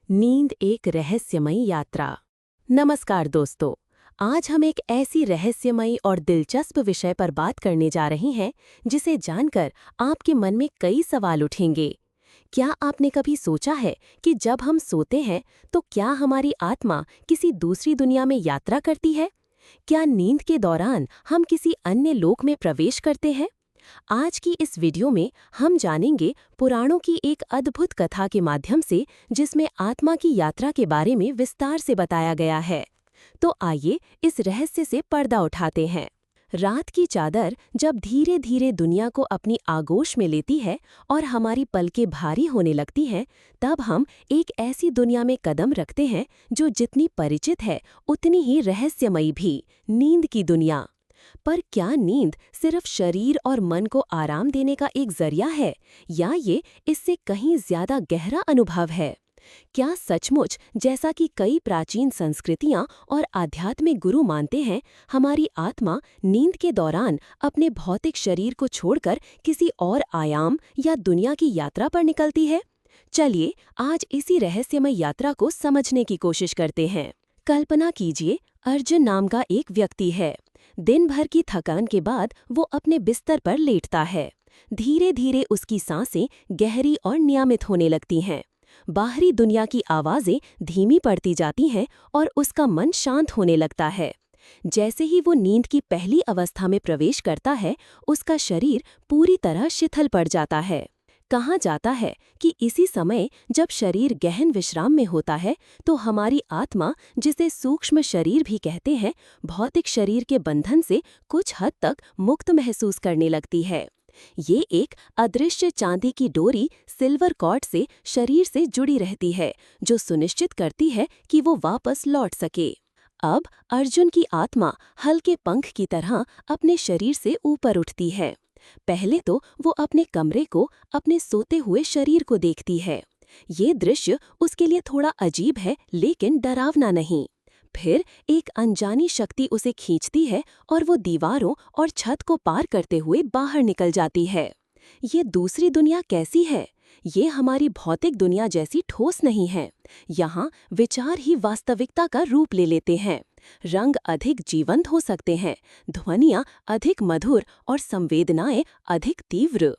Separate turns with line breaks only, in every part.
नींद एक रहस्यमयी यात्रा। नमस्कार दोस्तों, आज हम एक ऐसी रहस्यमयी और दिलचस्प विषय पर बात करने जा रहे हैं जिसे जानकर आपके मन में कई सवाल उठेंगे। क्या आपने कभी सोचा है कि जब हम सोते हैं तो क्या हमारी आत्मा किसी दूसरी दुनिया में यात्रा करती है? क्या नींद के दौरान हम किसी अन्य लोक में प्रवेश करते हैं? आज की इस वीडियो में हम जानेंगे पुराणों की एक अद्भुत कथा के माध्यम से जिसमें आत्मा की यात्रा के बारे में विस्तार से बताया गया है। तो आइए इस रहस्य से पर्दा उठाते हैं। रात की चादर जब धीरे धीरे दुनिया को अपनी आगोश में लेती है और हमारी पलकें भारी होने लगती हैं, तब हम एक ऐसी दुनिया में कदम रखते हैं जो जितनी परिचित है उतनी ही रहस्यमयी भी, नींद की दुनिया। पर क्या नींद सिर्फ शरीर और मन को आराम देने का एक जरिया है, या ये इससे कहीं ज्यादा गहरा अनुभव है? क्या सचमुच, जैसा कि कई प्राचीन संस्कृतियां और आध्यात्मिक गुरु मानते हैं, हमारी आत्मा नींद के दौरान अपने भौतिक शरीर को छोड़कर किसी और आयाम या दुनिया की यात्रा पर निकलती है? चलिए आज इसी रहस्यमय यात्रा को समझने की कोशिश करते हैं। कल्पना कीजिए, अर्जुन नाम का एक व्यक्ति है। दिन भर की थकान के बाद वो अपने बिस्तर पर लेटता है। धीरे धीरे उसकी सांसें गहरी और नियमित होने लगती हैं। बाहरी दुनिया की आवाजें धीमी पड़ती जाती हैं और उसका मन शांत होने लगता है। जैसे ही वो नींद की पहली अवस्था में प्रवेश करता है, उसका शरीर पूरी तरह शिथिल पड़ जाता है। कहा जाता है कि इसी समय जब शरीर गहन विश्राम में होता है तो हमारी आत्मा, जिसे सूक्ष्म शरीर भी कहते हैं, भौतिक शरीर के बंधन से कुछ हद तक मुक्त महसूस करने लगती है। ये एक अदृश्य चांदी की डोरी सिल्वर कॉर्ड से शरीर से जुड़ी रहती है, जो सुनिश्चित करती है कि वो वापस लौट सके। अब अर्जुन की आत्मा हल्के पंख की तरह अपने शरीर से ऊपर उठती है। पहले तो वो अपने कमरे को, अपने सोते हुए शरीर को देखती है। ये दृश्य उसके लिए थोड़ा अजीब है, लेकिन डरावना नहीं। फिर एक अनजानी शक्ति उसे खींचती है और वो दीवारों और छत को पार करते हुए बाहर निकल जाती है। ये दूसरी दुनिया कैसी है? ये हमारी भौतिक दुनिया जैसी ठोस नहीं है। यहाँ विचार ही वास्तविकता का रूप ले लेते हैं। रंग अधिक जीवंत हो सकते हैं, ध्वनियाँ अधिक मधुर और संवेदनाएं अधिक तीव्र।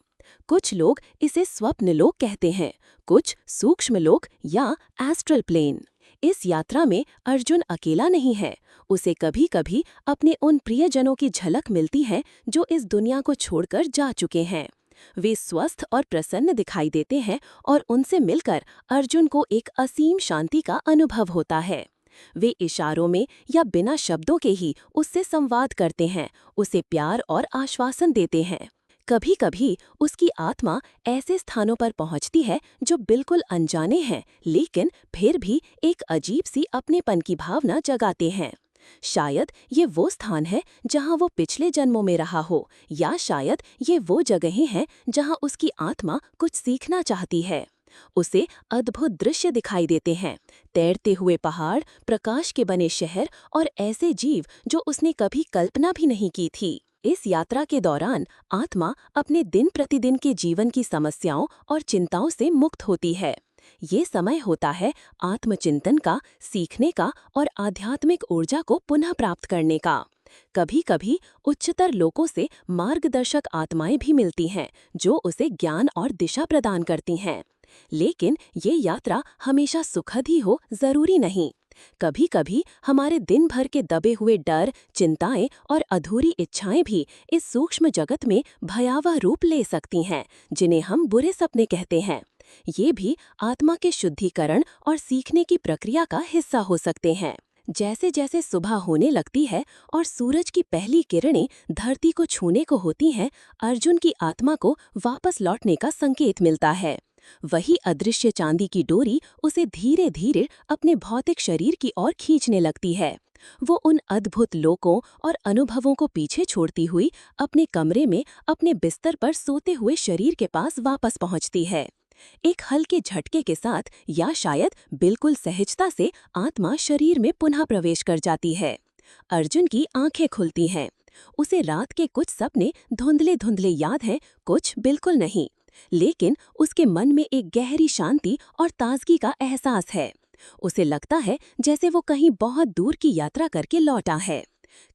कुछ लोग इसे स्वप्न लोक कहते हैं, कुछ सूक्ष्म लोक या एस्ट्रल प्लेन। इस यात्रा में अर्जुन अकेला नहीं है। उसे कभी कभी अपने उन प्रियजनों की झलक मिलती है जो इस दुनिया को छोड़कर जा चुके हैं। वे स्वस्थ और प्रसन्न दिखाई देते हैं और उनसे मिलकर अर्जुन को एक असीम शांति का अनुभव होता है। वे इशारों में या बिना शब्दों के ही उससे संवाद करते हैं, उसे प्यार और आश्वासन देते हैं। कभी कभी उसकी आत्मा ऐसे स्थानों पर पहुंचती है जो बिल्कुल अनजाने हैं, लेकिन फिर भी एक अजीब सी अपनेपन की भावना जगाते हैं। शायद ये वो स्थान है जहां वो पिछले जन्मों में रहा हो, या शायद ये वो जगहें हैं जहां उसकी आत्मा कुछ सीखना चाहती है। उसे अद्भुत दृश्य दिखाई देते हैं, तैरते हुए पहाड़, प्रकाश के बने शहर और ऐसे जीव जो उसने कभी कल्पना भी नहीं की थी। इस यात्रा के दौरान आत्मा अपने दिन प्रतिदिन के जीवन की समस्याओं और चिंताओं से मुक्त होती है। ये समय होता है आत्मचिंतन का, सीखने का और आध्यात्मिक ऊर्जा को पुनः प्राप्त करने का। कभी कभी उच्चतर लोकों से मार्गदर्शक आत्माएं भी मिलती हैं जो उसे ज्ञान और दिशा प्रदान करती हैं। लेकिन ये यात्रा हमेशा सुखद ही हो, जरूरी नहीं। कभी कभी हमारे दिन भर के दबे हुए डर, चिंताएं और अधूरी इच्छाएं भी इस सूक्ष्म जगत में भयावह रूप ले सकती हैं, जिन्हें हम बुरे सपने कहते हैं। ये भी आत्मा के शुद्धिकरण और सीखने की प्रक्रिया का हिस्सा हो सकते हैं। जैसे जैसे सुबह होने लगती है और सूरज की पहली किरणें धरती को छूने को होती हैं, अर्जुन की आत्मा को वापस लौटने का संकेत मिलता है। वही अदृश्य चांदी की डोरी उसे धीरे धीरे अपने भौतिक शरीर की ओर खींचने लगती है। वो उन अद्भुत लोकों और अनुभवों को पीछे छोड़ती हुई अपने कमरे में अपने बिस्तर पर सोते हुए शरीर के पास वापस पहुंचती है। एक हल्के झटके के साथ या शायद बिल्कुल सहजता से आत्मा शरीर में पुनः प्रवेश कर जाती है। अर्जुन की आंखें खुलती हैं। उसे रात के कुछ सपने धुंधले धुंधले याद हैं, कुछ बिल्कुल नहीं। लेकिन उसके मन में एक गहरी शांति और ताजगी का एहसास है। उसे लगता है जैसे वो कहीं बहुत दूर की यात्रा करके लौटा है।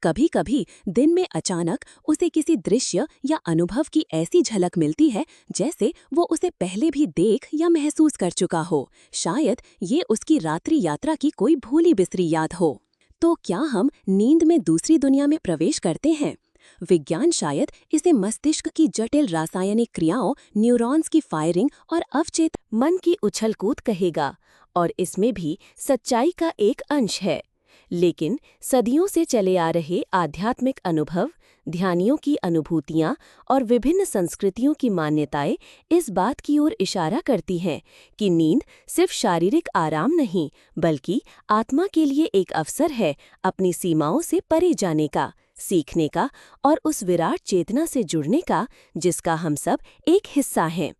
कभी कभी दिन में अचानक उसे किसी दृश्य या अनुभव की ऐसी झलक मिलती है जैसे वो उसे पहले भी देख या महसूस कर चुका हो। शायद ये उसकी रात्रि यात्रा की कोई भूली बिसरी याद हो। तो क्या हम नींद में दूसरी दुनिया में प्रवेश करते हैं? विज्ञान शायद इसे मस्तिष्क की जटिल रासायनिक क्रियाओं, न्यूरॉन्स की फायरिंग और अवचेत मन की उछल-कूद कहेगा, और इसमें भी सच्चाई का एक अंश है। लेकिन सदियों से चले आ रहे आध्यात्मिक अनुभव, ध्यानियों की अनुभूतियाँ और विभिन्न संस्कृतियों की मान्यताएं इस बात की ओर इशारा करती हैं कि नींद सिर्फ शारीरिक आराम नहीं, बल्कि आत्मा के लिए एक अवसर है अपनी सीमाओं से परे जाने का, सीखने का और उस विराट चेतना से जुड़ने का जिसका हम सब एक हिस्सा हैं।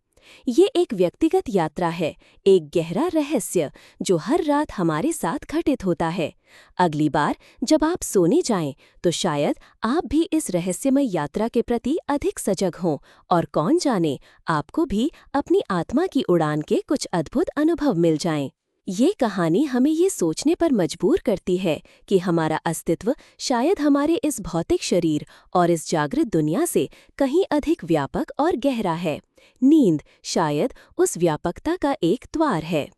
ये एक व्यक्तिगत यात्रा है, एक गहरा रहस्य जो हर रात हमारे साथ घटित होता है। अगली बार जब आप सोने जाएं, तो शायद आप भी इस रहस्यमय यात्रा के प्रति अधिक सजग हों और कौन जाने आपको भी अपनी आत्मा की उड़ान के कुछ अद्भुत अनुभव मिल जाएं। ये कहानी हमें ये सोचने पर मजबूर करती है कि हमारा अस्तित्व शायद हमारे इस भौतिक शरीर और इस जागृत दुनिया से कहीं अधिक व्यापक और गहरा है। नींद शायद उस व्यापकता का एक द्वार है।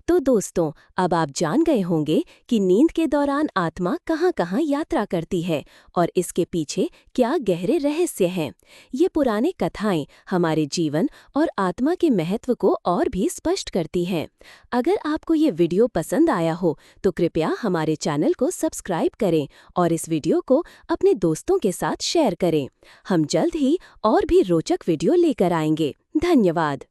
तो दोस्तों, अब आप जान गए होंगे कि नींद के दौरान आत्मा कहाँ-कहाँ यात्रा करती है और इसके पीछे क्या गहरे रहस्य हैं। ये पुराने कथाएं हमारे जीवन और आत्मा के महत्व को और भी स्पष्ट करती हैं। अगर आपको ये वीडियो पसंद आया हो तो कृपया हमारे चैनल को सब्सक्राइब करें और इस वीडियो को अपने दोस्तों के साथ शेयर करें। हम जल्द ही और भी रोचक वीडियो लेकर आएंगे। धन्यवाद।